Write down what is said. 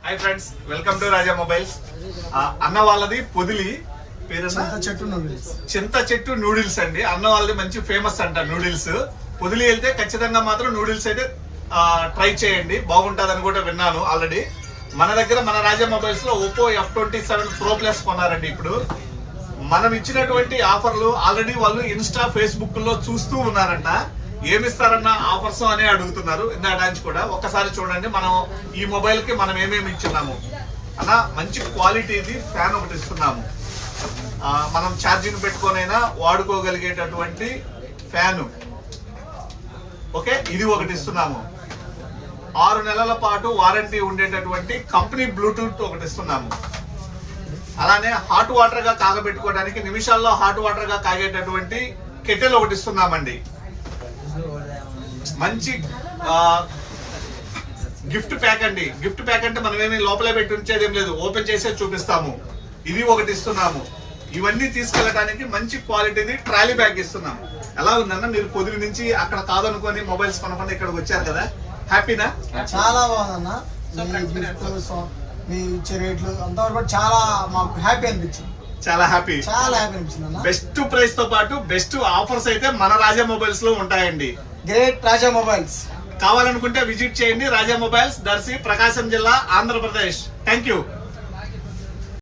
Hi friends, welcome to Raja mobiles. అన్న వాళ్ళది పొదిలి పేరు చింత చెట్టు నూడిల్స్ అండి. అన్న వాళ్ళది మంచి ఫేమస్ అంట నూడిల్స్. పొదిలి వెళ్తే ఖచ్చితంగా మాత్రం నూడిల్స్ అయితే ట్రై చేయండి, బాగుంటుందని కూడా విన్నాను ఆల్రెడీ. మన దగ్గర మన రాజా మొబైల్స్ లో ఒప్పో F27 Pro Plus కొన్నారండి. ఇప్పుడు మనం ఇచ్చినటువంటి ఆఫర్లు ఆల్రెడీ వాళ్ళు ఇన్స్టా ఫేస్బుక్ లో చూస్తూ ఉన్నారంట. ఏమిస్తారన్న ఆఫర్స్ అనే అడుగుతున్నారు. ఇందాక కూడా ఒక్కసారి చూడండి, మనం ఈ మొబైల్ కి మనం ఏమేమి ఇచ్చున్నాము అన్న. మంచి క్వాలిటీది ఫ్యాన్ ఒకటి ఇస్తున్నాము. మనం ఛార్జింగ్ పెట్టుకొనైనా వాడుకోగలిగేటటువంటి ఫ్యాను. ఓకే, ఇది ఒకటి ఇస్తున్నాము. 6 నెలల పాటు వారంటీ ఉండేటటువంటి కంపెనీ బ్లూటూత్ ఒకటి ఇస్తున్నాము. అలానే హాట్ వాటర్ గా కాగబెట్టుకోవడానికి నిమిషాల్లో హాట్ వాటర్ గా కాగేటటువంటి కెటిల్ ఒకటి ఇస్తున్నామండి. మంచి గిఫ్ట్ ప్యాక్ అండి. గిఫ్ట్ ప్యాక్ అంటే మనం ఏమి లోపలే పెట్టి ఉంచేది ఏం లేదు, ఓపెన్ చేసే చూపిస్తాము. ఇది ఒకటి ఇస్తున్నాము. ఇవన్నీ తీసుకెళ్ళడానికి మంచి క్వాలిటీది ట్రాలీ బ్యాగ్ ఇస్తున్నాం. ఎలా ఉందన్న, మీరు పొదిలి నుంచి అక్కడ కాదనుకొని మొబైల్స్ కొనకుండా ఇక్కడికి వచ్చారు కదా, హ్యాపీనా? చాలా బాగుందన్న. మీ ఇచ్చే రేట్లు అంతవరకు చాలా మాకు హ్యాపీ అనిపించింది. చాలా హ్యాపీ అనిపించింది అన్న. బెస్ట్ ప్రైస్ తో పాటు బెస్ట్ ఆఫర్స్ అయితే మన రాజా మొబైల్స్ లో ఉంటాయండి. గ్రేట్ రాజా మొబైల్స్. కావాలనుకుంటే విజిట్ చేయండి. రాజా మొబైల్స్, దర్శి, ప్రకాశం జిల్లా, ఆంధ్రప్రదేశ్. Thank you.